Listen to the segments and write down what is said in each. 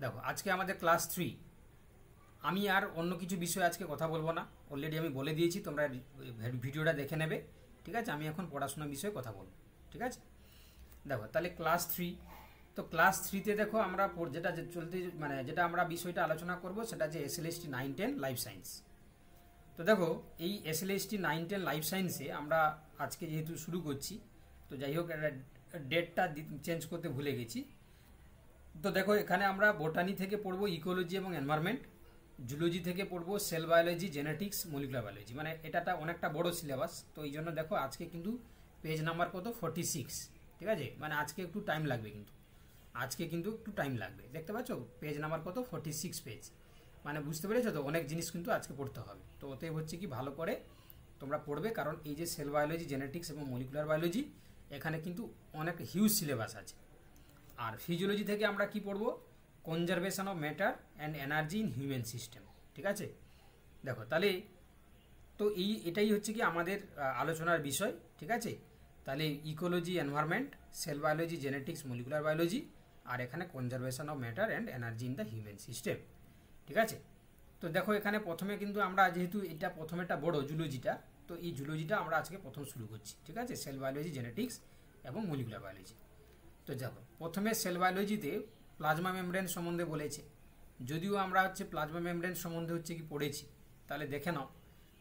দেখো আজকে আমাদের ক্লাস 3। আমি আর অন্য কিছু বিষয়ে আজকে কথা বলবো না, অলরেডি আমি বলে দিয়েছি, তোমরা ভিডিওটা দেখে নেবে। ঠিক আছে, আমি এখন পড়াশোনার বিষয়ে কথা বলবো। ঠিক আছে, দেখো তাহলে ক্লাস 3। তো ক্লাস 3তে দেখো আমরা যেটা চলতে যেটা আমরা বিষয়টা আলোচনা করব সেটা যে এসএলএসটি 9-10 লাইফ সায়েন্স। তো দেখো এই এসএলএসটি 9-10 লাইফ সায়েন্সে আমরা আজকে যেহেতু শুরু করছি, তো যাই হোক ডেটটা চেঞ্জ করতে ভুলে গেছি। তো দেখো এখানে আমরা বোটানি থেকে পড়বো ইকোলজি এবং এনভায়রনমেন্ট, জুলজি থেকে পড়বো sell biology, genetics, molecular biology. মানে এটা অনেকটা বড় সিলেবাস, তো এই জন্য দেখো আজকে কিন্তু পেজ নাম্বার কত 46। ঠিক আছে, মানে আজকে একটু টাইম লাগবে, একটু টাইম লাগবে। দেখতে পাচ্ছ পেজ নাম্বার কত 46 পেজ, মানে বুঝতে পেরেছো তো, অনেক জিনিস কিন্তু আজকে পড়তে হবে। তো ওতে হচ্ছে কি ভালো করে তোমরা পড়বে, কারণ এই যে সেল বায়োলজি, জেনেটিক্স এবং মলিকুলার বায়োলজি, এখানে কিন্তু অনেক হিউজ সিলেবাস আছে। আর ফিজিওলজি থেকে আমরা কি পড়বো, conservation of matter and energy in human system. ঠিক আছে, দেখো তাহলে তো এটাই হচ্ছে কি আমাদের আলোচনার বিষয়। ঠিক আছে, তাহলে ecology, environment, cell biology, genetics, molecular biology, আর এখানে conservation of matter and energy in the human system. ঠিক আছে, তো দেখো এখানে প্রথমে কিন্তু আমরা যেহেতু এটা প্রথমেটা বড় জুলজিটা, তো এই জুলজিটা আমরা আজকে প্রথম শুরু করছি। ঠিক আছে, সেল বায়োলজি, জেনেটিক্স এবং মলিকুলার বায়োলজি। তো দেখো প্রথমে সেল বায়োলজিতে প্লাজমা মেমব্রেন সম্বন্ধে বলেছে। যদিও আমরা প্লাজমা মেমব্রেন সম্বন্ধে কি পড়েছি, তাহলে দেখে নাও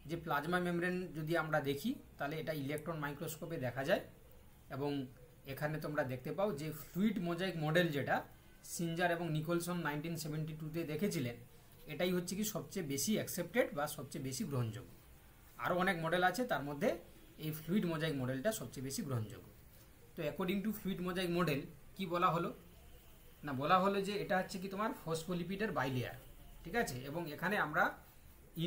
যে প্লাজমা মেমব্রেন যদি আমরা দেখি তাহলে এটা ইলেকট্রন মাইক্রোস্কোপে দেখা যায়। এবং এখানে তোমরা দেখতে পাও যে ফ্লুইড মোজাইক মডেল, যেটা সিনজার এবং নিকোলসন 1972-তে দেখেছিলেন, এটাই কি সবচেয়ে বেশি অ্যাকসেপ্টেড বা সবচেয়ে বেশি গ্রহণযোগ্য। আরও অনেক মডেল আছে, তার মধ্যে এই ফ্লুইড মোজাইক মডেলটা সবচেয়ে বেশি গ্রহণযোগ্য। তো according to fluid mosaic model কি বলা হলো না, বলা হলো যে এটা কি তোমার ফসফোলিপিডের বাইলেয়ার। ঠিক আছে, এবং এখানে আমরা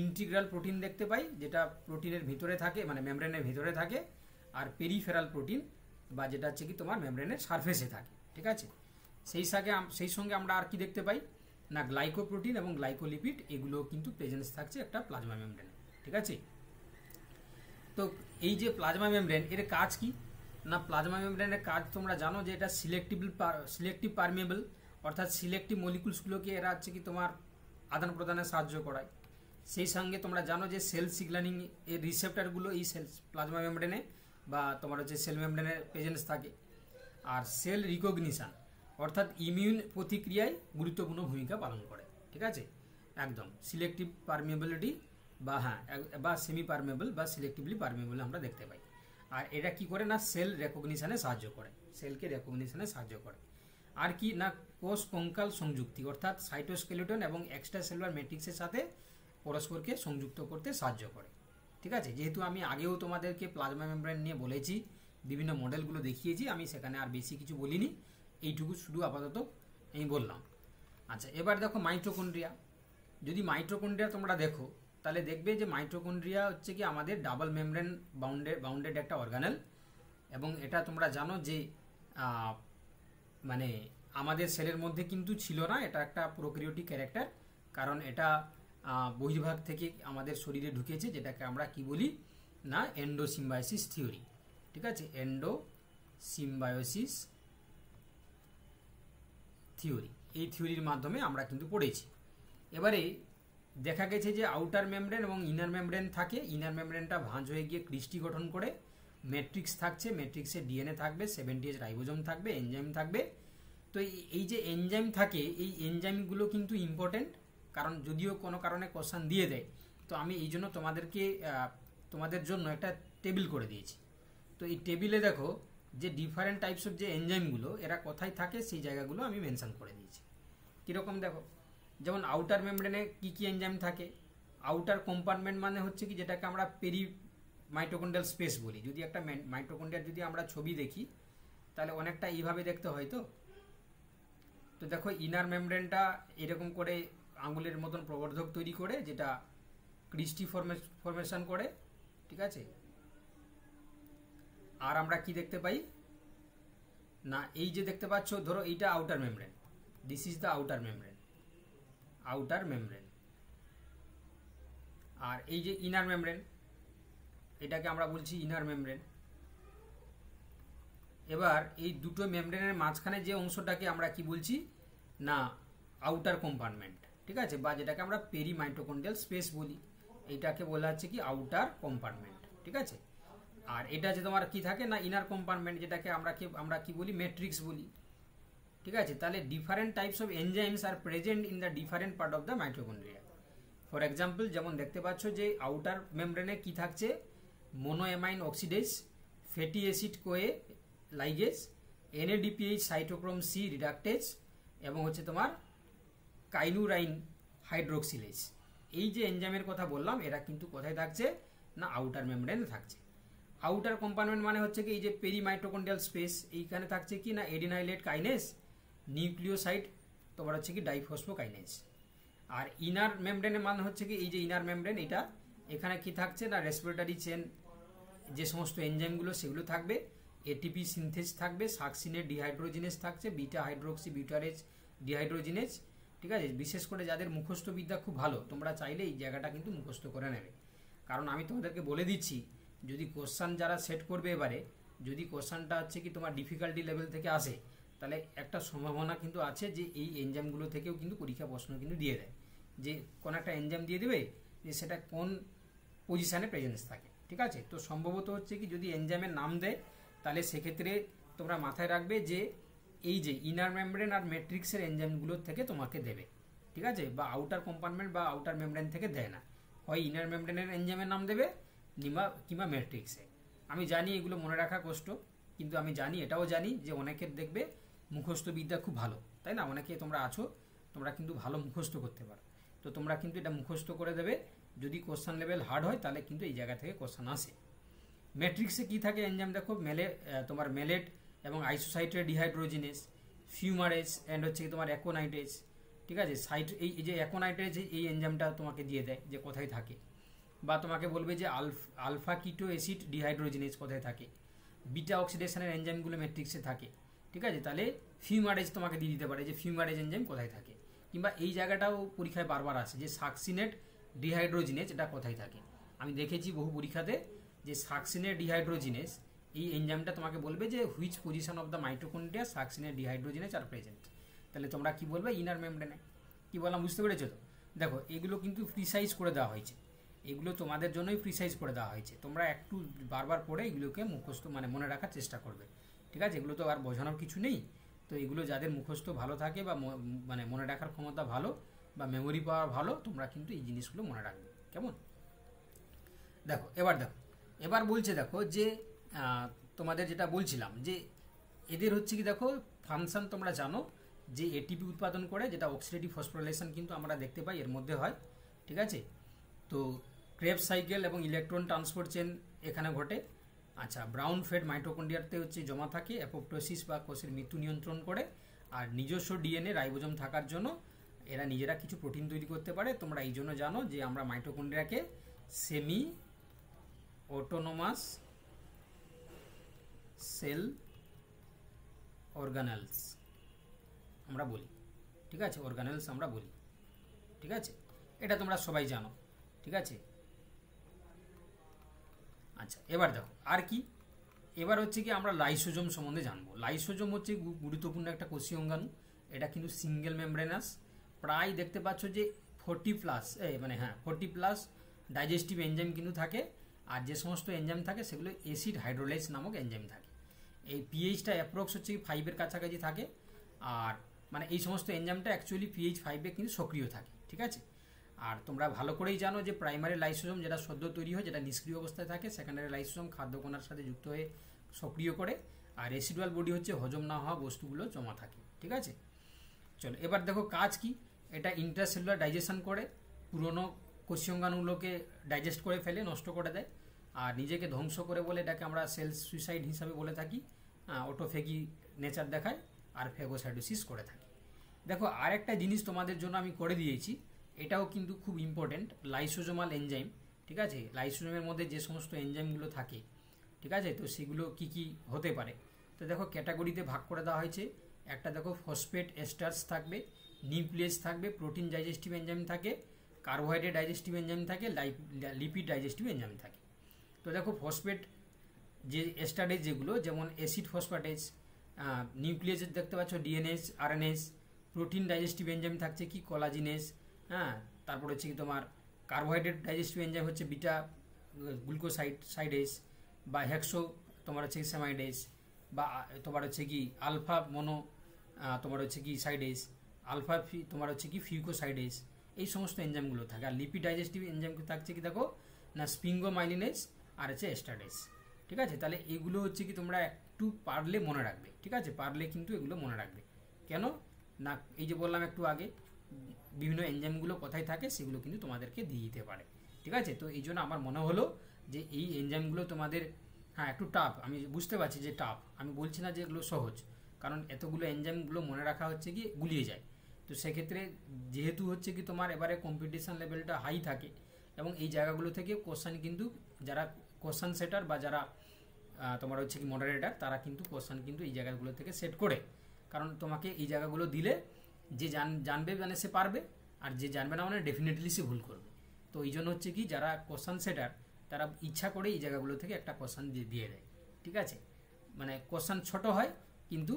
ইন্টিগ্রাল প্রোটিন দেখতে পাই, যেটা প্রোটিনের ভিতরে থাকে, মানে মেমব্রেনের ভিতরে থাকে, আর পেরিফেরাল প্রোটিন বা যেটা কি তোমার মেমব্রেনের সারফেসে থাকে। ঠিক আছে, সেই সঙ্গে আমরা আর কি দেখতে পাই না, গ্লাইকোপ্রোটিন এবং গ্লাইকোলিপিড, এগুলো কিন্তু প্রেজেন্স থাকছে একটা প্লাজমা মেমব্রেনে। ঠিক আছে, তো এই যে প্লাজমা মেমব্রেন, এর কাজ কি না, প্লাজমা মেমব্রেনের কাজ তোমরা জানো যে এটা সিলেক্টিভ পারমিয়েবল, অর্থাৎ সিলেক্টিভ মলিকুলসগুলোকে এরা কি তোমার আদান প্রদানে সাহায্য করায়। সেই সঙ্গে তোমরা জানো যে সেল সিগন্যালিং এর রিসেপ্টরগুলো এই প্লাজমা মেমব্রেনে বা তোমার সেল মেমব্রেনের প্রেজেন্স থাকে। আর সেল রিকগনিশন, অর্থাৎ ইমিউন প্রতিক্রিয়ায় গুরুত্বপূর্ণ ভূমিকা পালন করে। ঠিক আছে, একদম সিলেক্টিভ পারমিয়েবিলিটি বা সেমি পারমিয়েবল বা সিলেক্টিভলি পারমিয়েবল আমরা দেখতে পাই। আর এটা কি করে না, সেল রেকগনিশনে সাহায্য করে, সেলকে রেকগনিশনে সাহায্য করে। আর কি না, কোষ কঙ্কাল সংযুক্তি, অর্থাৎ সাইটোস্কেলেটন এবং এক্সট্রা সেলুলার ম্যাট্রিক্সের সাথে পরস্পরকে সংযুক্ত করতে সাহায্য করে। ঠিক আছে, যেহেতু আমি আগেও তোমাদেরকে প্লাজমা মেমব্রেন নিয়ে বলেছি, বিভিন্ন মডেলগুলো দেখিয়েছি, আমি সেখানে আর বেশি কিছু বলিনি, এইটুকু শুধু আপাতত আমি বললাম। আচ্ছা, এবার দেখো মাইটোকন্ড্রিয়া। যদি মাইটোকন্ড্রিয়া তোমরা দেখো তাহলে দেখবে যে মাইটোকন্ড্রিয়া কি আমাদের ডাবল মেমব্রেন বাউন্ডেড একটা অর্গানেল। এবং এটা তোমরা জানো যে মানে আমাদের সেলের মধ্যে কিন্তু ছিল না, এটা একটা প্রোক্যারিওটিক ক্যারেক্টার, কারণ এটা বহির্ভাগ থেকে আমাদের শরীরে ঢুকেছে, যেটাকে আমরা কি বলি না, এন্ডোসিম্বায়োসিস থিওরি। ঠিক আছে, এন্ডোসিম্বায়োসিস থিওরি, এই থিওরির মাধ্যমে আমরা কিন্তু পড়েছি। এবারে দেখা গেছে যে আউটার মেমব্রেন এবং ইনার মেমব্রেন থাকে, ইনার মেমব্রেনটা ভাঁজ হয়ে গিয়ে ক্রিস্টি গঠন করে, ম্যাট্রিক্স থাকছে, ম্যাট্রিক্সে ডিএনএ থাকবে, 70S রাইবোজোম থাকবে, এনজাইম থাকবে। তো এই যে এনজাইম থাকে, এই এনজাইমগুলো কিন্তু ইম্পর্টেন্ট, কারণ যদিও কোনো কারণে কোশ্চেন দিয়ে দেয়, তো আমি এই জন্য তোমাদের জন্য একটা টেবিল করে দিয়েছি। তো এই টেবিলে দেখো যে ডিফারেন্ট টাইপস অফ যে এনজাইমগুলো এরা কোথায় থাকে, সেই জায়গাগুলো আমি মেনশন করে দিয়েছি। কীরকম দেখো, যেমন আউটার মেমব্রেনে কি কি এনজাইম থাকে। আউটার কম্পার্টমেন্ট মানে কি, যেটাকে আমরা মাইটোকন্ড্রিয়াল স্পেস বলি। যদি একটা মাইটোকন্ড্রিয়ার যদি আমরা ছবি দেখি তাহলে অনেকটা এইভাবে দেখতে হয়। তো দেখো ইনার মেমব্রেনটা এরকম করে আঙুলের মতন প্রবর্ধক তৈরি করে, যেটা ক্রিস্টি ফরমেশন করে। ঠিক আছে, আর আমরা কি দেখতে পাই না, এই যে দেখতে পাচ্ছ, ধরো এইটা outer membrane, this is the outer membrane, আর এই যে ইনার মেমব্রেন, এটাকে আমরা বলছি ইনার মেমব্রেন। এবার এই দুটো মেমব্রেনের মাঝখানে যে অংশটাকে আমরা কি বলছি না, আউটার কম্পার্টমেন্ট, ঠিক আছে, বা যেটাকে আমরা পেরি মাইটোকন্ড্রিয়াল স্পেস বলি, এইটাকে বলা হচ্ছে কি আউটার কম্পার্টমেন্ট, ঠিক আছে। আর এটা যে তোমার কি থাকে না ইনার কম্পার্টমেন্ট, যেটাকে আমরা কি বলি মেট্রিক্স বলি, ঠিক আছে। তাহলে different types of enzymes are present in the different part of the mitochondria. For example যেমন দেখতে পাচ্ছ যে আউটার মেমব্রেনে কি থাকছে, monoamine oxidase, fatty acid CoA ligase, NADPH cytochrome c reductase এবং হচ্ছে তোমার কাইনুরাইন হাইড্রোক্সিলেজ। এই যে এনজাইমের কথা বললাম এরা কিন্তু কোথায় থাকছে না আউটার মেমব্রেনে থাকছে। আউটার কম্পার্টমেন্ট মানে হচ্ছে কি এই যে পেরিমাইটোকন্ড্রিয়াল স্পেস, এইখানে থাকছে কি না এডিনাইলেট কাইনেজ, নিউক্লিওসাইড তোমার হচ্ছে কি ডাইফসফোকাইনেজ। আর ইনার মেমব্রেনের মানে হচ্ছে কি এই যে ইনার মেমব্রেন, এটা এখানে কি থাকছে না রেসপিরেটরি চেন যে সমস্ত এনজাইমগুলো সেগুলো থাকবে, এটিপি সিনথেস থাকবে, সাকসিনেট ডিহাইড্রোজিনেজ থাকছে, বিটা হাইড্রোক্সি বিউটারেজ ডিহাইড্রোজিনেজ, ঠিক আছে। বিশেষ করে যাদের মুখস্থ বিদ্যা খুব ভালো তোমরা চাইলে এই জায়গাটা কিন্তু মুখস্থ করে নেবে, কারণ আমি তোমাদেরকে বলে দিচ্ছি যদি কোশ্চান যারা সেট করবে এবারে, যদি কোশ্চানটা হচ্ছে কি তোমার ডিফিকাল্টি লেভেল থেকে আসে, তাহলে একটা সম্ভাবনা কিন্তু আছে যে এই এনজাইমগুলো থেকেও কিন্তু পরীক্ষা প্রশ্ন কিন্তু দিয়ে দেয়, যে কোন একটা এনজাইম দিয়ে দেবে যে সেটা কোন পজিশানে প্রেজেন্স থাকে, ঠিক আছে। তো সম্ভবত হচ্ছে কি যদি এনজাইমের নাম দেয় তাহলে সেক্ষেত্রে তোমরা মাথায় রাখবে যে এই যে ইনার মেমব্রেন আর ম্যাট্রিক্সের এনজাইমগুলোর থেকে তোমাকে দেবে, ঠিক আছে, বা আউটার কম্পার্টমেন্ট বা আউটার মেমব্রেন থেকে দেয় না, হয় ইনার মেমব্রেনের এনজাইমের নাম দেবে কিংবা ম্যাট্রিক্সে। আমি জানি এগুলো মনে রাখা কষ্ট, কিন্তু আমি জানি এটাও জানি যে অনেকের দেখবে মুখস্থ বিদ্যা খুব ভালো, তাই না, অনেকে তোমরা আছো তোমরা কিন্তু ভালো মুখস্থ করতে পারো, তো তোমরা কিন্তু এটা মুখস্থ করে দেবে। যদি কোশ্চান লেভেল হার্ড হয় তাহলে কিন্তু এই জায়গা থেকে কোশ্চান আসে। ম্যাট্রিক্সে কি থাকে এনজাইম দেখো, তোমার মেলেট এবং আইসোসাইট্রেট ডিহাইড্রোজিনেজ, ফিউমারেজ অ্যান্ড হচ্ছে তোমার অ্যাকোনাইট্রেজ, ঠিক আছে। এই যে অ্যাকোনাইট্রেজ এই এনজাইমটা তোমাকে দিয়ে দেয় যে কোথায় থাকে, বা তোমাকে বলবে যে আলফা কিটো অ্যাসিড ডিহাইড্রোজিনেজ কোথায় থাকে, বিটা অক্সিডেশনের এনজাইমগুলো ম্যাট্রিক্সে থাকে, ঠিক আছে। তাহলে ফিউমারেজ তোমাকে দিয়ে দিতে পারে যে ফিউমারেজ এনজাইম কোথায় থাকে, কিংবা এই জায়গাটাও পরীক্ষায় বারবার আসে যে সাকসিনেট ডিহাইড্রোজিনেজ এটা কোথায় থাকে। আমি দেখেছি বহু পরীক্ষাতে যে সাকসিনেট ডিহাইড্রোজিনেজ এই এনজাইমটা তোমাকে বলবে যে which position of the mitochondria succinate dehydrogenase are present, তাহলে তোমরা কি বলবে ইনার মেমব্রেনে। কি বললাম বুঝতে পেরেছো তো? দেখো এগুলো কিন্তু প্রিসাইজ করে দেওয়া হয়েছে, এগুলো তোমাদের জন্যই প্রিসাইজ করে দেওয়া হয়েছে, তোমরা একটু বারবার পড়ে এগুলোকে মুখস্থ মানে মনে রাখার চেষ্টা করবে, ঠিক আছে। এগুলো তো আর বোঝানোর কিছু নেই, তো এগুলো যাদের মুখস্থ ভালো থাকে বা মানে মনে রাখার ক্ষমতা ভালো বা মেমোরি পাওয়ার ভালো, তোমরা কিন্তু এই জিনিসগুলো মনে রাখবে, কেমন। দেখো এবার বলছে দেখো যে তোমাদের যেটা বলছিলাম যে এদের হচ্ছে কি দেখো ফাংশন তোমরা জানো যে এটিপি উৎপাদন করে, যেটা অক্সিডেটিভ ফসফোরিলেশন কিন্তু আমরা দেখতে পাই এর মধ্যে হয়, ঠিক আছে। তো ক্রেবস সাইকেল এবং ইলেকট্রন ট্রান্সপোর্ট চেন এখানে ঘটে। আচ্ছা, ব্রাউন ফ্যাট মাইটোকন্ড্রিয়াতে হচ্ছে জমা থাকে, অ্যাপোপ্টোসিস বা কোষের মৃত্যু নিয়ন্ত্রণ করে। আর নিজস্ব ডিএনএ রাইবোজোম থাকার জন্য এরা নিজেরা কিছু প্রোটিন তৈরি করতে পারে। তোমরা এই জন্য জানো যে আমরা মাইটোকন্ড্রিয়াকে সেমি অটোনোমাস সেল অর্গানেলস আমরা বলি, ঠিক আছে, অর্গানেলস আমরা বলি, ঠিক আছে, এটা তোমরা সবাই জানো, ঠিক আছে। আচ্ছা এবার দেখো আর কি, এবার হচ্ছে কি আমরা লাইসোজোম সম্বন্ধে জানবো। লাইসোজোম হচ্ছে গুরুত্বপূর্ণ একটা কোষীয় অঙ্গাণু, এটা কিন্তু সিঙ্গেল মেমব্রেনাস, প্রায় দেখতে পাচ্ছ যে 40+ ডাইজেস্টিভ এনজাইম কিন্তু থাকে। আর যে সমস্ত এনজাইম থাকে সেগুলো অ্যাসিড হাইড্রোলাইজ নামক এনজাইম থাকে। এই পিএইচটা অ্যাপ্রক্স হচ্ছে 5-এর কাছাকাছি থাকে, আর মানে এই সমস্ত এনজাইমটা অ্যাকচুয়ালি পিএইচ 5-এ কিন্তু সক্রিয় থাকে, ঠিক আছে। আর তোমরা ভালো করেই জানো যে প্রাইমারি লাইসোজোম যেটা সদ্য তৈরি হয়, যেটা নিষ্ক্রিয় অবস্থায় থাকে, সেকেন্ডারি লাইসোজোম খাদ্যকণার সাথে যুক্ত হয়ে সক্রিয় করে, আর রেসিডুয়াল বডি হচ্ছে হজম না হওয়া বস্তুগুলো জমা থাকে, ঠিক আছে। চলো এবার দেখো কাজ কি, এটা ইন্ট্রাসেলুলার ডাইজেশন করে, পুরনো কোষীয়ঙ্গাণুগুলোকে ডাইজেস্ট করে ফেলে, নষ্ট করে দেয়, আর নিজেকে ধ্বংস করে বলে এটাকে আমরা সেল সুইসাইড হিসাবে বলে থাকি। অটোফেগি নেচার দেখায় আর ফেগোসাইটোসিস করে থাকি। দেখো আর একটা জিনিস তোমাদের জন্য আমি করে দিয়েছি, এটাও কিন্তু খুব ইম্পর্টেন্ট, লাইসোজোমাল এনজাইম, ঠিক আছে। লাইসোজোমের মধ্যে যে সমস্ত এনজাইমগুলো থাকে, ঠিক আছে, তো সেগুলো কি কি হতে পারে। তো দেখো ক্যাটাগরিতে ভাগ করে দেওয়া হয়েছে। একটা দেখো ফসফেট এস্টার্স থাকবে, নিউক্লিয়াস থাকবে, প্রোটিন ডাইজেস্টিভ এনজাইম থাকে, কার্বোহাইড্রেট ডাইজেস্টিভ এনজাইম থাকে, লিপিড ডাইজেস্টিভ এনজাইম থাকে। তো দেখো ফসফেট যে এস্টারেজ যেগুলো, যেমন অ্যাসিড ফসফেটেজ, নিউক্লিয়াস দেখতে পাচ্ছ DNS, RNase, protein digestive enzyme থাকছে কি কোলাজিনেস, হ্যাঁ, তারপর হচ্ছে কি তোমার কার্বোহাইড্রেট ডাইজেস্টিভ এনজাইম হচ্ছে বিটা গ্লুকোসাইডেস বা হেক্সো তোমার হচ্ছে সেমাইডেস, বা তোমার হচ্ছে কি আলফা মোনো তোমার হচ্ছে কি সাইডেস, আলফা তোমার হচ্ছে কি ফিউকোসাইডেস, এই সমস্ত এনজাইমগুলো থাকে। আর লিপিড ডাইজেস্টিভ এনজাইম থাকছে কি দেখো না স্পিঙ্গোমাইলিনেস আর হচ্ছে এস্টাডেস। ঠিক আছে, তাহলে এগুলো হচ্ছে কি তোমরা একটু পারলে মনে রাখবে। ঠিক আছে, পারলে কিন্তু এগুলো মনে রাখবে। কেন না, এই যে বললাম একটু আগে বিভিন্ন এনজাইমগুলো কোথায় থাকে সেগুলো কিন্তু তোমাদেরকে দিয়ে দিতে পারে। ঠিক আছে, তো এই জন্য আমার মনে হলো যে এই এনজাইমগুলো তোমাদের হ্যাঁ একটু টাফ, আমি বুঝতে পারছি যে টাফ, আমি বলছি না যে এগুলো সহজ, কারণ এতগুলো এনজাইমগুলো মনে রাখা হচ্ছে কি গুলিয়ে যায়। তো সেক্ষেত্রে যেহেতু হচ্ছে কি তোমার এবারে কম্পিটিশন লেভেলটা হাই থাকে এবং এই জায়গাগুলো থেকে কোশ্চেন কিন্তু যারা কোশ্চেন সেটার বা যারা তোমার হচ্ছে কি মডারেটার তারা কিন্তু কোশ্চেন কিন্তু এই জায়গাগুলো থেকে সেট করে, কারণ তোমাকে এই জায়গাগুলো দিলে যে জানবে মানে সে পারবে, আর যে জানবে না মানে ডেফিনেটলি সে ভুল করবে। তো এই জন্য হচ্ছে কি যারা কোশ্চেন সেটার তারা ইচ্ছা করে এই জায়গাগুলো থেকে একটা কোশ্চেন দিয়ে দেয়। ঠিক আছে, মানে কোশ্চেন ছোট হয় কিন্তু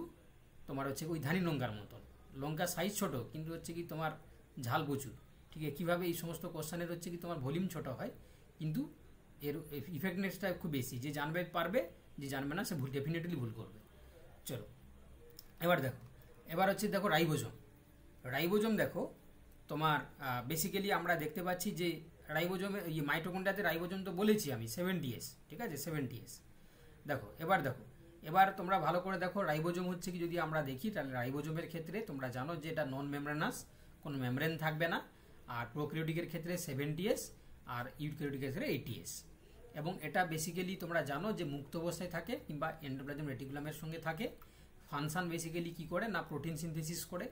তোমার হচ্ছে ওই ধানি লঙ্কার মতন, লঙ্কা সাইজ ছোট কিন্তু হচ্ছে কি তোমার ঝাল প্রচুর। ঠিক আছে, কীভাবে এই সমস্ত কোশ্চেনের হচ্ছে কি তোমার ভলিউম ছোট হয় কিন্তু এর ইফেক্টনেসটা খুব বেশি, যে জানবে পারবে, যে জানবে না সে ভুল ডেফিনেটলি ভুল করবে। চলো এবার দেখো, এবার হচ্ছে দেখো রাইবোজোম দেখো তোমার বেসিক্যালি আমরা দেখতে পাচ্ছি যে রাইবোজোমে মাইটোকন্ড্রিয়াতে রাইবোজোম তো বলেছি আমি 70S। ঠিক আছে, 70S। দেখো এবার তোমরা ভালো করে দেখো রাইবোজোম হচ্ছে কি যদি আমরা দেখি তাহলে রাইবোজোমের ক্ষেত্রে তোমরা জানো যে এটা নন মেমব্রেনাস, কোনো মেমব্রেন থাকবে না। আর প্রোক্যারিওটিকের ক্ষেত্রে 70S আর ইউক্যারিওটিকের ক্ষেত্রে 80S। এবং এটা বেসিক্যালি তোমরা জানো যে মুক্ত অবস্থায় থাকে কিংবা এন্ডোপ্লাজম রেটিকুলামের সঙ্গে থাকে। ফাংশন বেসিক্যালি কি করে না প্রোটিন সিনথেসিস করে।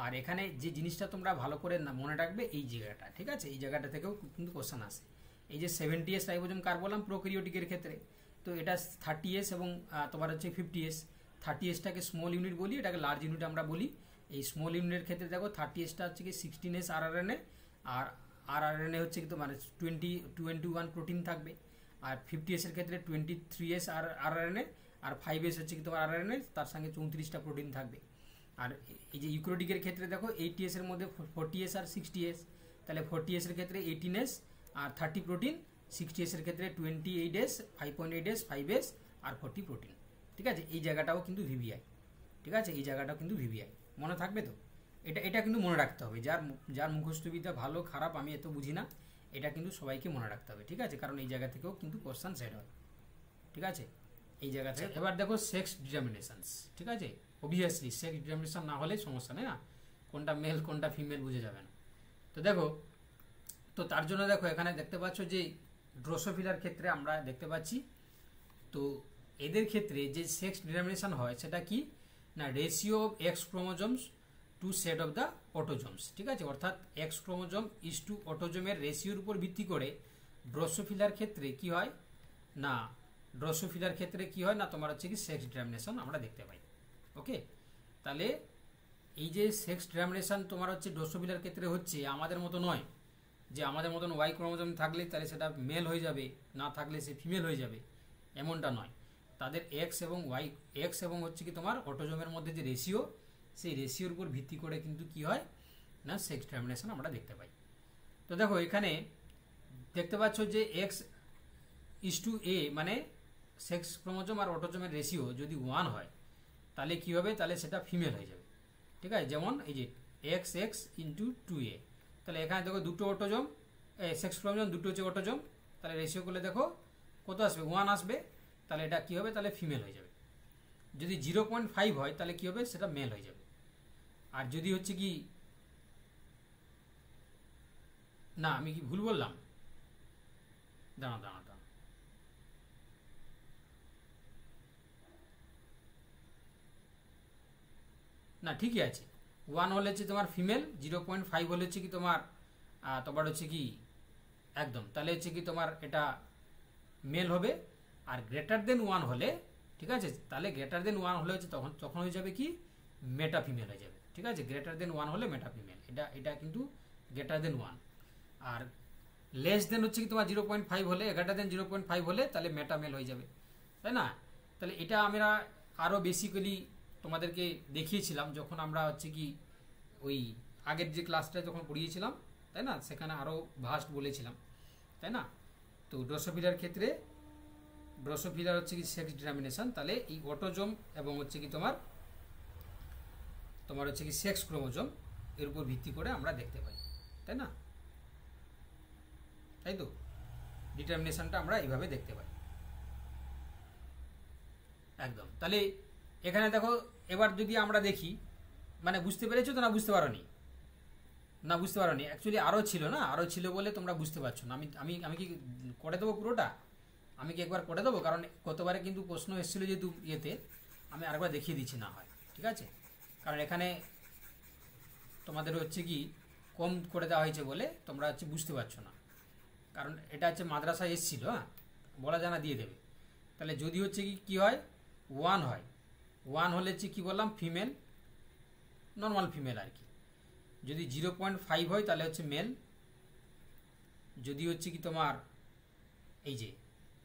আর এখানে যে জিনিসটা তোমরা ভালো করে মনে রাখবে এই জায়গাটা, ঠিক আছে, এই জায়গাটা থেকেও কিন্তু কোশ্চেন আসে। এই যে 70S রাইবোজোম কার বললাম প্রোক্যারিওটিকের ক্ষেত্রে, তো এটা 30S এবং তোমার হচ্ছে 50S। 30Sটাকে স্মল ইউনিট বলি, এটাকে লার্জ ইউনিট আমরা বলি। এই স্মল ইউনিটের ক্ষেত্রে দেখো 30Sটা হচ্ছে কি 16S RRNA, আর RRNA হচ্ছে কি তোমার 21 প্রোটিন থাকবে। আর 50S এর ক্ষেত্রে 23S RRNA, আর 5S হচ্ছে কি তোমার RRNA, তার সঙ্গে 34টা প্রোটিন থাকবে। আর এই যে ইউক্যারিওটিকের ক্ষেত্রে দেখো 80S এর মধ্যে 40S আর 60S, তাহলে 40S এর ক্ষেত্রে 18S আর 30 প্রোটিন, 60S এর ক্ষেত্রে 28S, 5.8S, 5S আর 40 প্রোটিন। ঠিক আছে, এই জায়গাটাও কিন্তু ভিভিআই। ঠিক আছে, এই জায়গাটাও কিন্তু ভিভিআই, মনে থাকবে তো। এটা কিন্তু মনে রাখতে হবে, যার মুখস্থবিদ্যা ভালো খারাপ আমি এত বুঝি না, এটা কিন্তু সবাইকে মনে রাখতে হবে। ঠিক আছে, কারণ এই জায়গা থেকেও কিন্তু কোশ্চেন সেট হয়। ঠিক আছে, এই জায়গা থেকে এবার দেখো সেক্স ডিটারমিনেশনস। ঠিক আছে, অবভিয়াসলি সেক্স ডিটারমিনেশন না হলে সমস্যা নেই না, কোনটা মেল কোনটা ফিমেল বুঝে যাবে না। তো দেখো, তো তার জন্য দেখো এখানে দেখতে পাচ্ছ যে ড্রোসোফিলার ক্ষেত্রে আমরা দেখতে পাচ্ছি, তো এদের ক্ষেত্রে যে সেক্স ডিটারমিনেশন হয় সেটা কি না ratio of X chromosomes to set of the autosomes. ঠিক আছে, অর্থাৎ এক্স ক্রোমোজোম ইস টু অটোজোমের রেশিওর উপর ভিত্তি করে ড্রোসোফিলার ক্ষেত্রে কি হয় না, ড্রোসোফিলার ক্ষেত্রে কি হয় না তোমার হচ্ছে কি সেক্স ডিটারমিনেশন আমরা দেখতে পাই। ওকে, তাহলে এই যে সেক্স ডিটারমিনেশন তোমার হচ্ছে ড্রোসোফিলার ক্ষেত্রে হচ্ছে, আমাদের মতো নয় যে আমাদের মতন ওয়াই ক্রোমোজোম থাকলে তাহলে সেটা মেল হয়ে যাবে, না থাকলে সে ফিমেল হয়ে যাবে, এমনটা নয়। তাদের এক্স এবং হচ্ছে কি তোমার অটোজোমের মধ্যে যে রেশিও, সেই রেশিওর উপর ভিত্তি করে কিন্তু কি হয় না সেক্স ডিটারমিনেশন আমরা দেখতে পাই। তো দেখো এখানে দেখতে পাচ্ছ যে এক্স ইস টু এ মানে সেক্স ক্রোমোজোম আর অটোজোমের রেশিও যদি 1 হয় তাহলে কি হবে, তাহলে সেটা ফিমেল হয়ে যাবে। ঠিক আছে, যেমন এই যে এক্স এক্স ইন্টু 2A, তাহলে এখানে দেখো দুটো অটোজোম সেক্স ক্রোমোজোম দুটো হচ্ছে অটোজোম, তাহলে রেশিও করলে দেখো কত আসবে 1 আসবে, তাহলে এটা কি হবে তাহলে ফিমেল হয়ে যাবে। যদি 0.5 হয় তাহলে কি হবে সেটা মেল হয়ে যাবে। আর যদি হচ্ছে কি না আমি কি ভুল বললাম, দাঁড়া না ঠিকই আছে, 1 হলে হচ্ছে তোমার ফিমেল, 0.5 হলে হচ্ছে কি তোমার হচ্ছে কি একদম, তাহলে হচ্ছে কি তোমার এটা মেল হবে। আর গ্রেটার দেন 1 হলে, ঠিক আছে, তাহলে গ্রেটার দেন 1 হলে হচ্ছে তখন হয়ে যাবে কি মেটা ফিমেল হয়ে যাবে। ঠিক আছে, গ্রেটার দেন 1 হলে মেটা ফিমেল, এটা কিন্তু গ্রেটার দেন 1। আর লেস দেন হচ্ছে কি তোমার 0.5 হলে, গ্রেটার দেন 0.5 হলে তাহলে মেটা মেল হয়ে যাবে, তাই না। তাহলে এটা আমরা আরও বেসিক্যালি তোমাদেরকে দেখিয়েছিলাম যখন আমরা হচ্ছে কি ওই আগের যে ক্লাসটা যখন পড়িয়েছিলাম, তাই না, সেখানে আরও ভাস্ট বলেছিলাম, তাই না। তো ড্রসোফিলার ক্ষেত্রে ড্রসোফিলার হচ্ছে কি সেক্স ডিটারমিনেশন, তাহলে এই অটোজোম এবং হচ্ছে কি তোমার হচ্ছে কি সেক্স ক্রোমোজোম এর উপর ভিত্তি করে আমরা দেখতে পাই, তাই না, তাই তো ডিটারমিনেশনটা আমরা এইভাবে দেখতে পাই একদম। তাহলে এখানে দেখো, এবার যদি আমরা দেখি, মানে বুঝতে পেরেছো তো না বুঝতে পারোনি? না বুঝতে পারোনি, অ্যাকচুয়ালি আরও ছিল না, আরও ছিল বলে তোমরা বুঝতে পারছো না। আমি আমি আমি কি করে দেবো পুরোটা? আমি কি একবার করে দেবো? কারণ গতবারে কিন্তু প্রশ্ন এসেছিলো যেহেতু ইয়েতে, আমি আরেকবার দেখিয়ে দিচ্ছি না হয়, ঠিক আছে। কারণ এখানে তোমাদের হচ্ছে কি কম করে দেওয়া হয়েছে বলে তোমরা হচ্ছে বুঝতে পারছো না, কারণ এটা হচ্ছে মাদ্রাসায় এসেছিল, হ্যাঁ, বলা জানা দিয়ে দেবে। তাহলে যদি হচ্ছে কি কী হয়, 1 হয়, 1 হলে হচ্ছে কী বললাম, ফিমেল, নর্মাল ফিমেল আর কি। যদি 0.5 হয় তাহলে হচ্ছে মেল। যদি হচ্ছে কি তোমার এই যে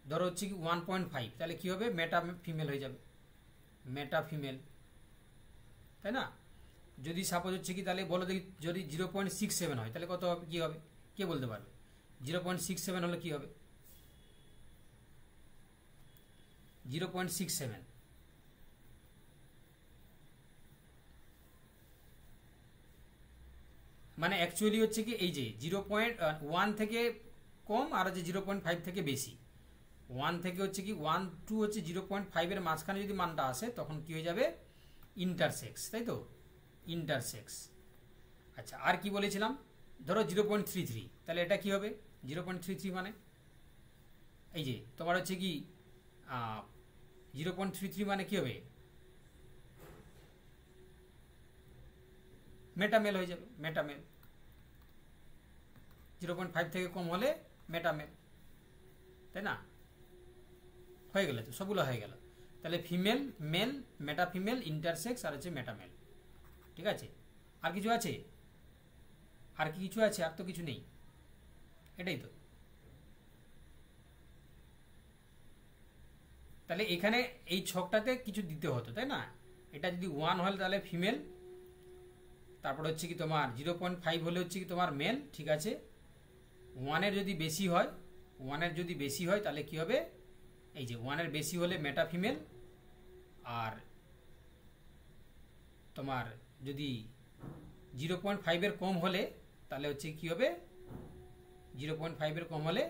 ধরো হচ্ছে কি 1.5, তাহলে কী হবে, মেটা ফিমেল হয়ে যাবে, মেটা ফিমেল, তাই না। যদি সাপোজ হচ্ছে কি, তাহলে বলো দেখি, যদি 0.67 হয় তাহলে কত হবে, কী হবে, কে বলতে পারবে? 0.67 হলে কী হবে? 0.67 মানে অ্যাকচুয়ালি হচ্ছে কি এই যে 0.1 থেকে কম আর হচ্ছে 0.5 থেকে বেশি। 1 থেকে হচ্ছে কি 1 টু হচ্ছে 0.5 এর মাঝখানে যদি মানটা আসে তখন কি হয়ে যাবে, ইন্টারসেক্স, তাই তো, ইন্টারসেক্স। আচ্ছা, আর কি বলেছিলাম, ধরো 0.33, তাহলে এটা কি হবে, 0.33 মানে এই যে তোমার হচ্ছে কি 0.33 মানে কি হবে, মেটামেল হয়ে যাবে, মেটামেল। 0.5 থেকে কম হলে মেটামেল, তাই না, হয়ে গেলে তো সবগুলো হয়ে গেল। তাহলে ফিমেল, মেল, মেটা ফিমেল, ইন্টারসেক্স আর হচ্ছে মেটামেল, ঠিক আছে। আর কিছু আছে? আর কি কিছু আছে? আর তো কিছু নেই, এটাই তো। তাহলে এখানে এই ছকটাতে কিছু দিতে হতো, তাই না। এটা যদি 1 হয় তাহলে ফিমেল, তারপর হচ্ছে কি তোমার 0.5 হলে হচ্ছে কি তোমার মেল, ঠিক আছে। 1-এর যদি বেশি হয়, 1-এর যদি বেশি হয় তাহলে কি হবে, এই যে 1-এর বেশি হলে মেটা ফিমেল, আর তোমার যদি 0.5-এর কম হলে তাহলে হচ্ছে কি হবে, 0.5-এর কম হলে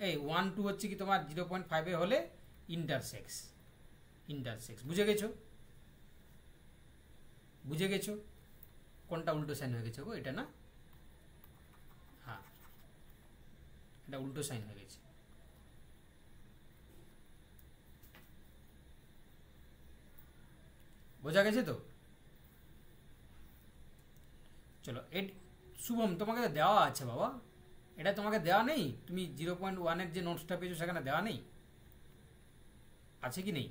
এই 1-2 হচ্ছে কি তোমার 0.5-এর হলে ইন্টারসেক্স, ইন্টারসেক্স। বুঝে গেছো? বুঝে গেছো কোনটা উল্টো সাইন হয়ে গেছে গো, এটা না, হ্যাঁ এটা উল্টো সাইন হয়ে গেছে। বোঝা গেছে তো? চলো, শুভম তোমাকে তো দেওয়া আছে বাবা, এটা তোমাকে দেওয়া নেই? তুমি 0.1-এর যে নোটসটা পেয়েছো সেখানে দেওয়া নেই? আছে কি নেই?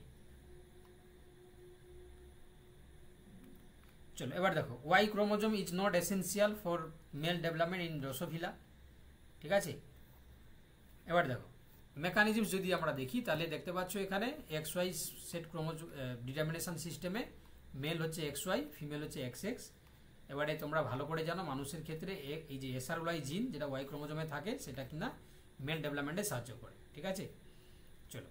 চলো এবার দেখো, Y chromosome is not essential for male development in Drosophila, ঠিক আছে। এবার দেখো মেকানিজম যদি আমরা দেখি তাহলে দেখতে পাচ্ছ এখানে X Y set chromosome determination সিস্টেমে মেল হচ্ছে এক্স ওয়াই, ফিমেল হচ্ছে এক্স এক্স। এবারে তোমরা ভালো করে জানো মানুষের ক্ষেত্রে এই যে এসআরওয়াই জিন যেটা ওয়াই ক্রোমোজোমে থাকে সেটা কিনা মেল ডেভেলপমেন্টে সাহায্য করে, ঠিক আছে। চলো,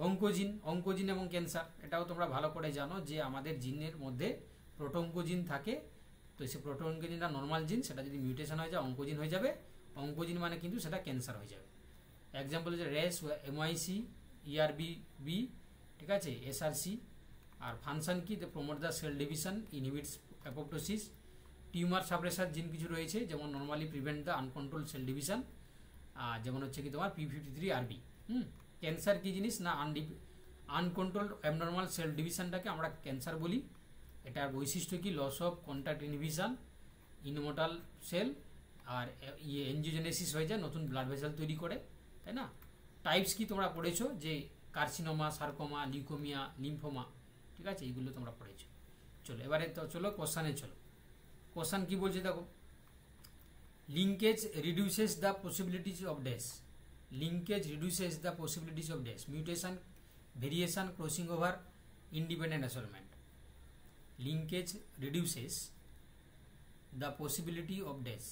অঙ্কোজিন, অঙ্কোজিন এবং ক্যান্সার, এটাও তোমরা ভালো করে জানো যে আমাদের জিনের মধ্যে প্রোটোঙ্কোজিন থাকে, তো সেই প্রোটোঙ্কোজিনটা নর্মাল জিন, সেটা যদি মিউটেশন হয়ে যায় অঙ্কোজিন হয়ে যাবে, অঙ্কোজিন মানে কিন্তু সেটা ক্যান্সার হয়ে যাবে। এক্সাম্পল হচ্ছে রেস, এমআইসি, ইআরবি বি, ঠিক আছে, এসআরসি। আর ফাংশন কি, the promote the cell division, inhibits apoptosis. Tumour suppressor জিন কিছু রয়েছে যেমন normally prevent the uncontrolled cell division, যেমন হচ্ছে কি তোমার P53RB। ক্যান্সার কি জিনিস না, আনকন্ট্রোলড অ্যাবনর্মাল সেল ডিভিশনটাকে আমরা ক্যান্সার বলি। এটার বৈশিষ্ট্য কি, loss of contact inhibition, immortal cell, আর এনজিওজেনেসিস হয়ে যায়, নতুন ব্লাড ভেসেল তৈরি করে, তাই না। টাইপস কি তোমরা পড়েছো, যে কার্সিনোমা, সার্কোমা, লিউকোমিয়া, লিম্ফোমা, ঠিক আছে, এইগুলো তোমরা পড়েছো। চলো এবারে তো চলো কোশ্চানে চলো। কোশ্চান কি বলছে দেখো, linkage reduces the possibilities of dash, linkage reduces the possibilities of dash, mutation, variation, crossing over, independent assortment. Linkage reduces the possibility of dash.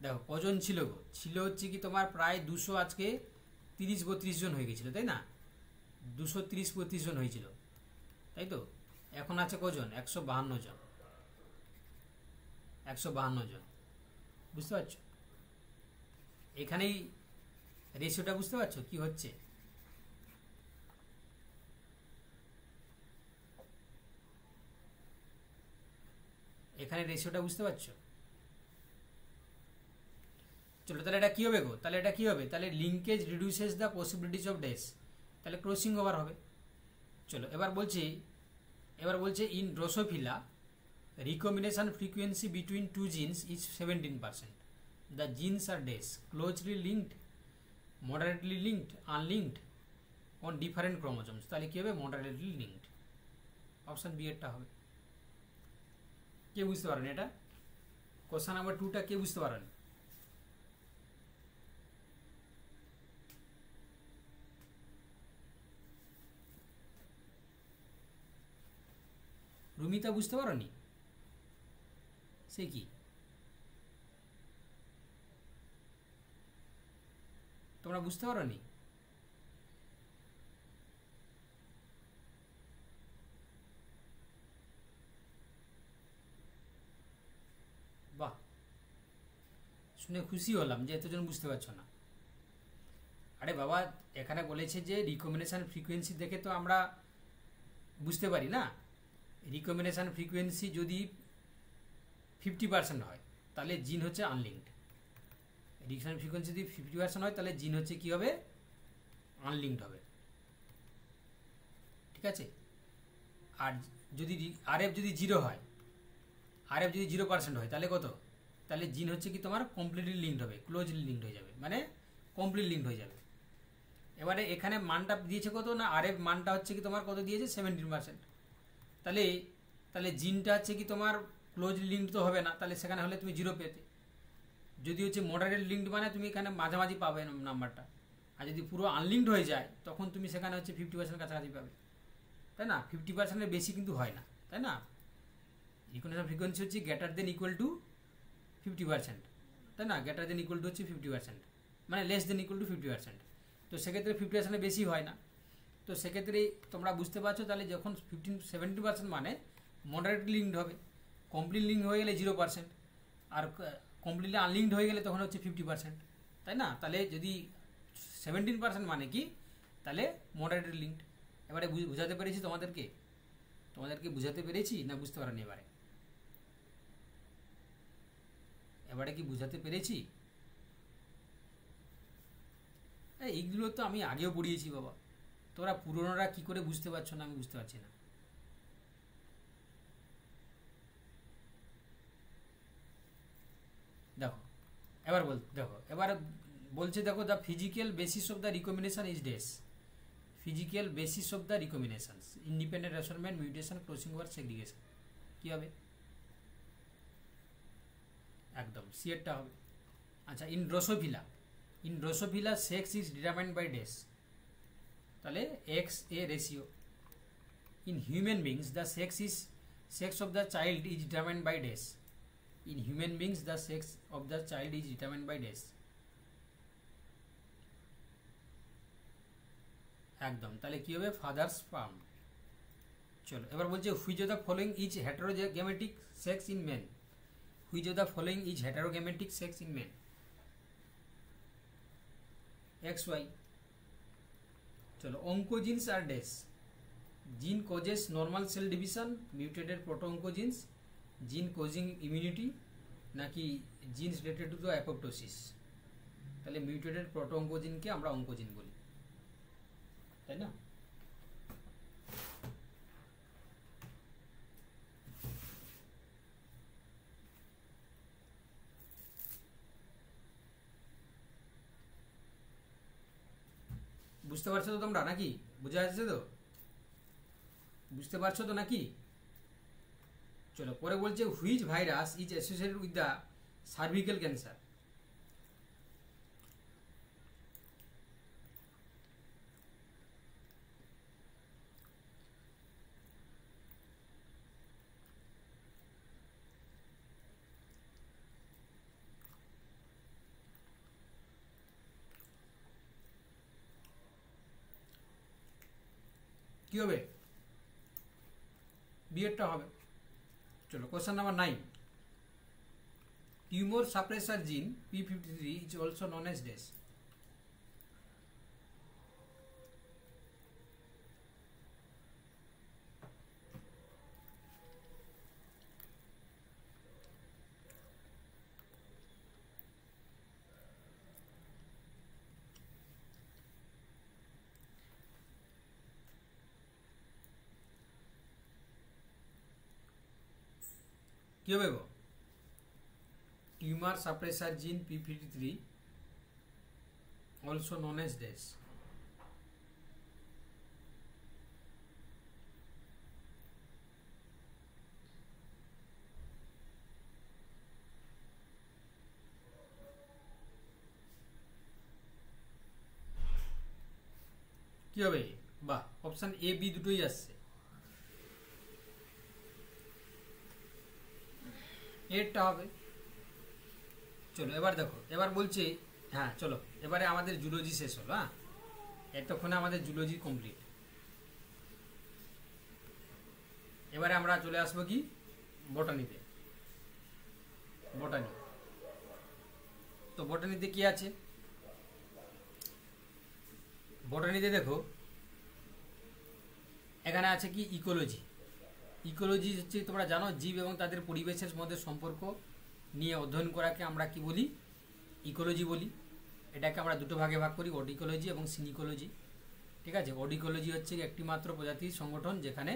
দেখো কজন ছিল গো, ছিল হচ্ছে কি তোমার প্রায় 200, আজকে 30-32 জন হয়ে গেছিল, তাই না? 230-35 জন হয়েছিল, তাই তো? এখন আছে কজন? 152 জন। 152 জন, বুঝতে পারছো? এখানেই রেশিওটা বুঝতে পারছো কি হচ্ছে? এখানে রেশিওটা বুঝতে পারছো? চলো তাহলে এটা কি হবে গো? তাহলে এটা কি হবে? তাহলে linkage reduces the possibilities of dash, তাহলে ক্রসিং ওভার হবে। চলো এবার বলছে in Drosophila recombination frequency between two genes is 17%. The genes are days, closely linked, moderately linked, unlinked on different chromosomes. তাহলে কি হবে? moderately linked। অপশন বি এরটা হবে। কে বুঝতে পারেন এটা? কোশ্চেন নাম্বার 2টা কে বুঝতে পারেন? রুমিতা বুঝতে পারোনি? সে কি তোমরা বুঝতে পারোনি? বাহ, শুনে খুশি হলাম যে এতজন বুঝতে পারছো না। আরে বাবা, এখানে বলেছে যে রিকম্বিনেশন ফ্রিকোয়েন্সি দেখে তো আমরা বুঝতে পারি না। রিকম্বিনেশন ফ্রিকোয়েন্সি যদি 50% হয় তাহলে জিন হচ্ছে আনলিঙ্কড। রিকম্বিনেশন ফ্রিকোয়েন্সি যদি 50% হয় তাহলে জিন হচ্ছে কি হবে? আনলিঙ্কড হবে, ঠিক আছে? আর যদি আরএফ যদি 0 হয়, আরএফ যদি 0% হয় তাহলে কত? তাহলে জিন হচ্ছে কি তোমার কমপ্লিটলি লিঙ্কড হবে, ক্লোজলি লিঙ্কড হয়ে যাবে, মানে কমপ্লিট লিঙ্কড হয়ে যাবে। এবারে এখানে মানটা দিয়েছে কত না? আরএফ মানটা হচ্ছে কি তোমার কত দিয়েছে? 17%। তাহলে তাহলে জিনটা হচ্ছে কি তোমার ক্লোজলি লিঙ্কড তো হবে না, তাহলে সেখানে হলে তুমি 0 পেতে। যদি হচ্ছে মডারেট লিঙ্কড মানে তুমি এখানে মাঝামাঝি পাবে নাম্বারটা। আর যদি পুরো আনলিঙ্কড হয়ে যায় তখন তুমি সেখানে হচ্ছে 50% কাছাকাছি পাবে, তাই না? 50%-এর বেশি কিন্তু হয় না, তাই না? রিকগনিশন ফ্রিকোয়েন্সি হচ্ছে গ্রেটার দেন ইকুয়াল টু 50%, তাই না? গ্রেটার দেন ইকুয়াল টু হচ্ছে 50%, মানে লেস দেন ইকুয়াল টু 50%। তো সেক্ষেত্রে 50%-এর বেশি হয় না। তো সেক্ষেত্রে তোমরা বুঝতে পারছো তাহলে যখন 17% মানে মডারেটলি লিঙ্কড হবে। কমপ্লিট লিঙ্ক হয়ে গেলে 0%, আর কমপ্লিটলি আনলিঙ্কড হয়ে গেলে তখন হচ্ছে 50%, তাই না? তাহলে যদি 17% মানে কি? তাহলে মডারেটলি লিঙ্কড। এবারে বুঝাতে পেরেছি তোমাদেরকে বুঝাতে পেরেছি না বুঝতে পারেনি? এবারে কি বুঝাতে পেরেছি? এইগুলো তো আমি আগেও পড়িয়েছি বাবা, তোরা পুরনোরা কি করে বুঝতে পারছো না আমি বুঝতে পারছি না। দেখো এবার বলছে দেখো the physical basis of the recombination is dash. Physical basis of the recombination independent assignment, mutation, crossing over, segregation. কি হবে? একদম সিএরটা হবে। আচ্ছা, in Drosophila sex is determined by dash, তাহলে X A ratio. In human beings the sex of the child is determined by dash. In human beings the sex of the child is determined by dash. একদম, তাহলে কি হবে? Father's sperm. চলো এবার বলছে which of the following is heterogametic sex in men. Which of the following is heterogametic sex in men? XY। চলো oncogenes are dash. Gene causes normal cell division, mutated proto oncogenes, gene causing immunity, নাকি genes related to the apoptosis? তাহলে mutated proto অঙ্কোজিনকে আমরা oncogene বলি, তাই না? বুঝতে পারছো তো তোমরা নাকি? বুঝা যাচ্ছে তো? বুঝতে পারছো তো নাকি? চলো পরে বলছে which virus is associated with the cervical cancer. কি হবে? বিয়েরটা হবে। চলো কোশ্চেন নাম্বার 9। টিউমার সাপ্রেসার জিন P53 is also known as dash. কি হবে গো? টিউমার সাপ্রেসার জিন P53 also known as dash. কি হবে? বাহ, অপশন এ বি দুটোই আসছে। এরটা হবে। চলো এবার দেখো, এবার বলছে, হ্যাঁ চলো এবারে আমাদের জুলজি শেষ হলো। হ্যাঁ, এতক্ষণে আমাদের জুলজি কমপ্লিট। এবারে আমরা চলে আসবো কি বটানিতে। বটানি, তো বটানিতে কি আছে? বটানিতে দেখো এখানে আছে কি ইকোলজি। ইকোলজি হচ্ছে তোমরা জানো জীব এবং তাদের পরিবেশের মধ্যে সম্পর্ক নিয়ে অধ্যয়ন করাকে আমরা কি বলি? ইকোলজি বলি। এটাকে আমরা দুটো ভাগে ভাগ করি, অডিকোলজি এবং সিনিকোলজি। ঠিক আছে, অডিকোলজি হচ্ছে একটি মাত্র প্রজাতির সংগঠন যেখানে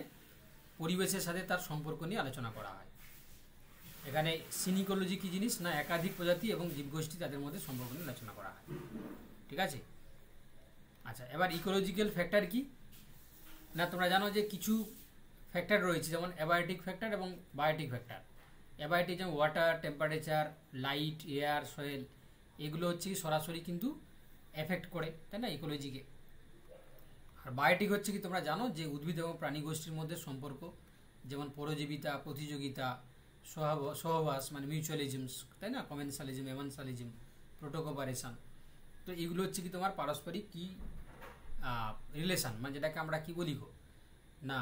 পরিবেশের সাথে তার সম্পর্ক নিয়ে আলোচনা করা হয়। এখানে সিনিকোলজি কি জিনিস না, একাধিক প্রজাতি এবং জীবগোষ্ঠী তাদের মধ্যে সম্পর্ক নিয়ে আলোচনা করা হয়। ঠিক আছে, আচ্ছা এবার ইকোলজিক্যাল ফ্যাক্টর কি না, তোমরা জানো যে কিছু ফ্যাক্টর রয়েছে যেমন অ্যাবায়োটিক ফ্যাক্টর এবং বায়োটিক ফ্যাক্টর। অ্যাবায়োটিক যেমন water, temperature, light, air, soil, এগুলো হচ্ছে কি সরাসরি কিন্তু এফেক্ট করে, তাই না, ইকোলজিকে। আর বায়োটিক হচ্ছে কি তোমরা জানো যে উদ্ভিদ এবং প্রাণী গোষ্ঠীর মধ্যে সম্পর্ক, যেমন পরজীবিতা, প্রতিযোগিতা, সহবাস মানে মিউচুয়ালিজমস, তাই না, কমেন্সালিজম, এভানসালিজম, প্রোটোকোপারেশন। তো এগুলো হচ্ছে কি তোমার পারস্পরিক কি রিলেশন, মানে যেটাকে আমরা কি বলি গো না,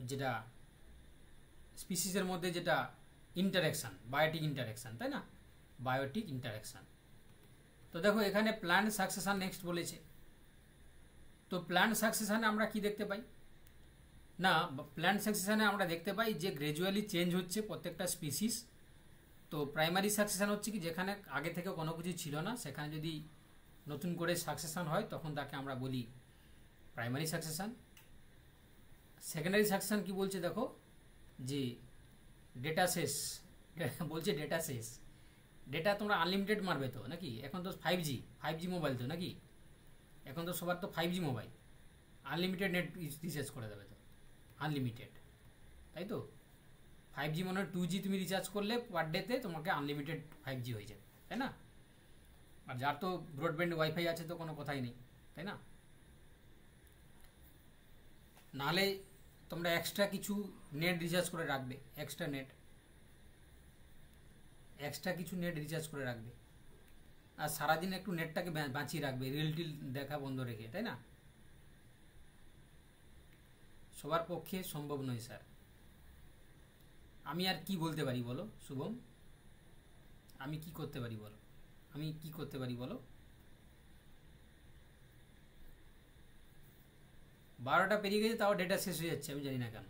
যেটা স্পিসিসের মধ্যে যেটা ইন্টারাকশান, বায়োটিক ইন্টারাকশান, তাই না, বায়োটিক ইন্টারাকশান। তো দেখো এখানে প্ল্যান্ট সাকসেশন নেক্সট বলেছে। তো প্ল্যান্ট সাকসেশনে আমরা কি দেখতে পাই না, প্ল্যান্ট সাকসেশনে আমরা দেখতে পাই যে গ্র্যাজুয়ালি চেঞ্জ হচ্ছে প্রত্যেকটা স্পিসিস। তো প্রাইমারি সাকসেশন হচ্ছে কি যেখানে আগে থেকে কোনো কিছু ছিল না, সেখানে যদি নতুন করে সাকসেশন হয় তখন তাকে আমরা বলি প্রাইমারি সাকসেশন। সেকেন্ডারি সাকসেশন কি বলছে দেখো, যে ডেটা শেষ বলছে, ডেটা শেষ। ডেটা তোমরা আনলিমিটেড মারবে তো নাকি? এখন তো 5G মোবাইল তো নাকি, এখন তো সবার তো 5G mobile, unlimited net recharge করে দেবে তো, আনলিমিটেড, তাই তো। 5G মনে হয় 2G তুমি রিচার্জ করলে পার ডেতে তোমাকে আনলিমিটেড 5G হয়ে যাবে, তাই না। আর যার তো ব্রডব্যান্ড ওয়াইফাই আছে তো কোনো কথাই নেই, তাই না। নাহলে তোমরা এক্সট্রা কিছু নেট রিচার্জ করে রাখবে, এক্সট্রা কিছু নেট রিচার্জ করে রাখবে, আর সারাদিন একটু নেটটাকে বাঁচিয়ে রাখবে, রিল টিল দেখা বন্ধ রেখে, তাই না। সবার পক্ষে সম্ভব নয় স্যার। আমি আর কি বলতে পারি বলো শুভম, আমি কি করতে পারি বলো, 12টা পেরিয়ে গেছে তাও ডেটা শেষ হয়ে যাচ্ছে, আমি জানি না কেন।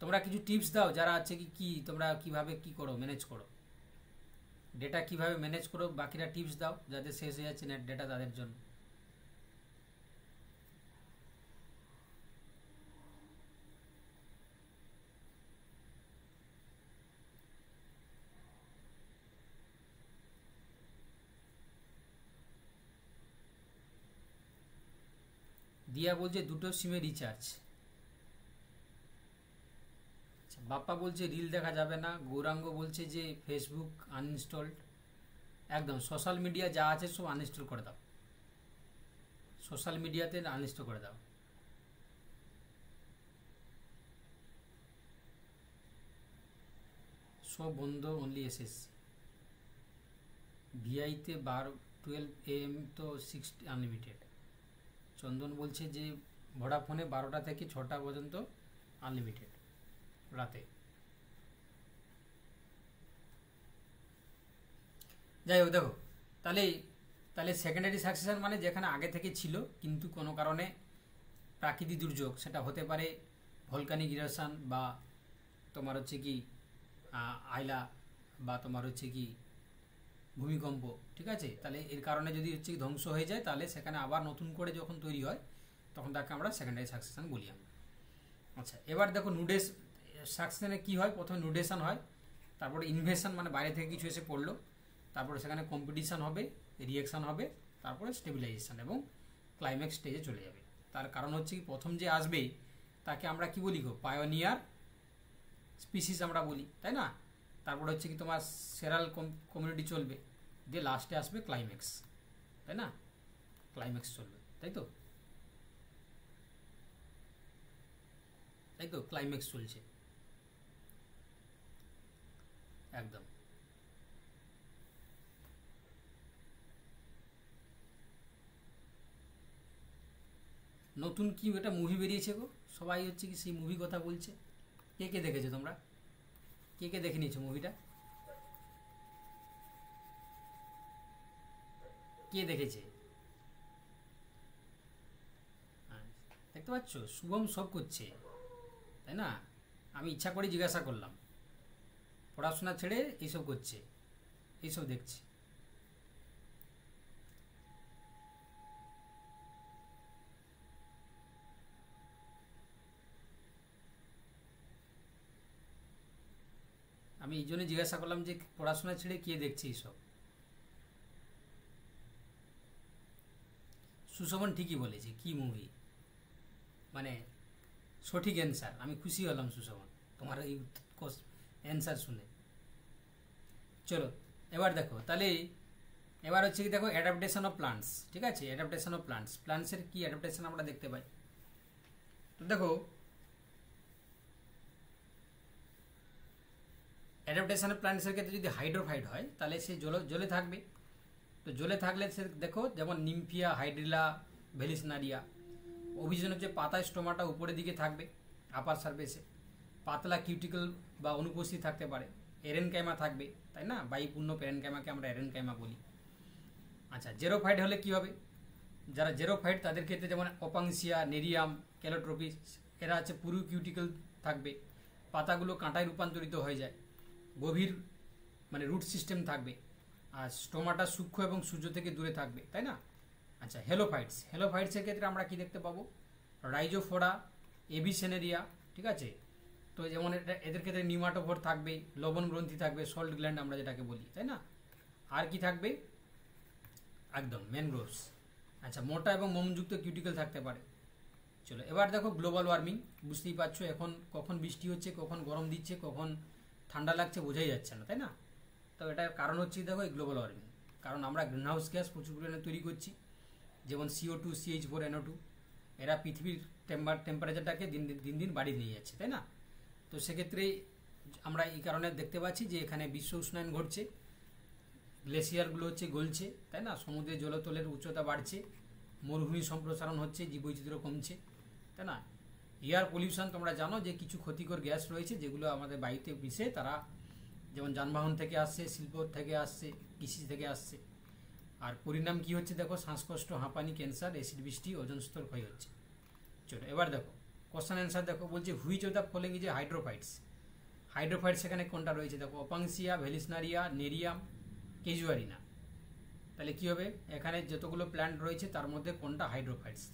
তোমরা কিছু টিপস দাও যারা আছে কি তোমরা কিভাবে কি করো, ম্যানেজ করো ডেটা, কিভাবে ম্যানেজ করো, বাকিরা টিপস দাও যাদের শেষ হয়ে যাচ্ছে নেট ডেটা তাদের জন্য। দিয়া বলছে দুটো সিমে রিচার্জ। বাপ্পা বলছে রিল দেখা যাবে না। গৌরাঙ্গ বলছে যে ফেসবুক আনইনস্টলড। একদম সোশ্যাল মিডিয়া যা আছে সব আনইনস্টল করে দাও, সোশ্যাল মিডিয়াতে আনইনস্টল করে দাও। সব বন্ধ, অনলি এসএসসি। ভিআইতে 12 AM তো 60 আনলিমিটেড। চন্দন বলছে যে ভোডাফোনে 12টা থেকে 6টা পর্যন্ত আনলিমিটেড রাতে। যাই হোক, দেখো তাহলে তাহলে সেকেন্ডারি সাকসেশন মানে যেখানে আগে থেকে ছিল কিন্তু কোনো কারণে প্রাকৃতিক দুর্যোগ, সেটা হতে পারে ভলকানিক ইরেশন বা তোমার হচ্ছে কি আইলা বা তোমার হচ্ছে কি ভূমিকম্প, ঠিক আছে। তাহলে এর কারণে যদি হচ্ছে ধ্বংস হয়ে যায় তাহলে সেখানে আবার নতুন করে যখন তৈরি হয় তখন তাকে আমরা সেকেন্ডারি সাকসেশন বলি আমরা। আচ্ছা, এবার দেখো নুডেস সাকসেশনে কী হয়, প্রথমে নুডেশন হয়, তারপরে ইনভেশন মানে বাইরে থেকে কিছু এসে পড়লো, তারপরে সেখানে কম্পিটিশান হবে, রিয়াকশান হবে, তারপরে স্টেবিলাইজেশন এবং ক্লাইম্যাক্স স্টেজে চলে যাবে। তার কারণ হচ্ছে কি প্রথম যে আসবে তাকে আমরা কি বলি গো, পায়োনিয়ার স্পিসিস আমরা বলি, তাই না। তারপরে হচ্ছে কি তোমার সেরাল কমিউনিটি চলবে, দিয়ে লাস্টে আসবে ক্লাইম্যাক্স, তাই না, ক্লাইম্যাক্স চলবে, তাই তো, তাই তো ক্লাইম্যাক্স চলছে একদম। নতুন কি একটা মুভি বেরিয়েছে গো, সবাই হচ্ছে কি সেই মুভি কথা বলছে। কে কে দেখেছো তোমরা, কে কে দেখে নিয়েছো মুভিটা, কে দেখেছে? দেখতে পাচ্ছ শুভম সব করছে, তাই না। আমি ইচ্ছা করে জিজ্ঞাসা করলাম, পড়াশোনা ছেড়ে এইসব করছে, এইসব দেখছে। আমি এই জন্য জিজ্ঞাসা করলাম যে পড়াশোনা ছেড়ে কে দেখছে এইসব। সুশোভন ঠিকই বলেছে, কি মুভি, মানে সঠিক অ্যান্সার। আমি খুশি হলাম সুশোভন তোমার এই অ্যান্সার শুনে। চলো এবার দেখো, তাহলে এবার হচ্ছে কি দেখো অ্যাডাপ্টেশন অফ প্লান্টস, ঠিক আছে। অ্যাডাপ্টেশন অফ প্লান্টস, প্লান্টসের কি অ্যাডাপ্টেশন আমরা দেখতে পাই। তো দেখো অ্যাডাপ্টেশন অফ প্লান্টসের ক্ষেত্রে যদি হাইড্রোফাইট হয় তাহলে সে জলে থাকবে। তো জলে থাকলে সে দেখো যেমন নিমফিয়া, হাইড্রিলা, ভেলিসনারিয়া, অভিযোজন হচ্ছে পাতায় স্টোমাটা উপরের দিকে থাকবে আপার সারফেসে, পাতলা কিউটিকল বা অনুপস্থিত থাকতে পারে, এরেনকাইমা থাকবে, তাই না, বায়ুপূর্ণ পেরেনকাইমাকে আমরা এরেনকাইমা বলি। আচ্ছা, জেরোফাইট হলে কি হবে, যারা জেরোফাইট তাদের ক্ষেত্রে যেমন অপাংসিয়া, নেরিয়াম, ক্যালোট্রোপিস, এরা হচ্ছে পুরু কিউটিকল থাকবে, পাতাগুলো কাঁটায় রূপান্তরিত হয়ে যায়, গভীর মানে রুট সিস্টেম থাকবে, আর স্টোমাটা সূক্ষ্ম এবং সূর্য থেকে দূরে থাকবে, তাই না। আচ্ছা, হেলোফাইটস, হেলোফাইটসের ক্ষেত্রে আমরা কি দেখতে পাবো, রাইজোফোরা, এভিসেনেরিয়া, ঠিক আছে। তো যেমন এদের ক্ষেত্রে নিউমাটোফোর থাকবে, লবণ গ্রন্থি থাকবে, সল্ট গ্ল্যান্ড আমরা যেটাকে বলি, তাই না। আর কি থাকবে, একদম ম্যানগ্রোভস। আচ্ছা, মোটা এবং মোমযুক্ত কিউটিকল থাকতে পারে। চলো এবার দেখো গ্লোবাল ওয়ার্মিং, বুঝতেই পারছো এখন কখন বৃষ্টি হচ্ছে, কখন গরম দিচ্ছে, কখন ঠান্ডা লাগছে বোঝাই যাচ্ছে না, তাই না। তো এটার কারণ হচ্ছে দেখো এই গ্লোবাল ওয়ার্মিং, কারণ আমরা গ্রিনহাউস গ্যাস প্রচুর পরিমাণে তৈরি করছি, যেমন CO2, CH4NO2, এরা পৃথিবীর টেম্পারেচারটাকে দিন দিন বাড়িয়ে নিয়ে যাচ্ছে, তাই না। তো সেক্ষেত্রে আমরা এই কারণে দেখতে পাচ্ছি যে এখানে বিশ্ব উষ্ণায়ন ঘটছে, গ্লেসিয়ারগুলো হচ্ছে গলছে, তাই না, সমুদ্রের জলতলের উচ্চতা বাড়ছে, মরুভূমি সম্প্রসারণ হচ্ছে, জীববৈচিত্র্য কমছে, তাই না। এয়ার পলিউশন তোমরা জানো যে কিছু ক্ষতিকর গ্যাস রয়েছে যেগুলো আমাদের বায়ুতে মিশে, তারা যেমন যানবাহন থেকে আসছে, শিল্প থেকে আসছে, কৃষি থেকে আসছে। আর পরিণাম কি হচ্ছে দেখো, শ্বাসকষ্ট, হাঁপানি, ক্যান্সার, অ্যাসিড বৃষ্টি, ওজোন স্তর ক্ষয় হচ্ছে। চলো এবার দেখো কোশ্চেন অ্যান্সার দেখো, বলছে which of the following is a hydrophytes. Hydrophytes এখানে কোনটা রয়েছে দেখো, অপাংসিয়া, ভেলিসনারিয়া, নেরিয়াম, কেজুয়ারিনা। তাহলে কি হবে, এখানে যতগুলো প্ল্যান্ট রয়েছে তার মধ্যে কোনটা হাইড্রোফাইটস।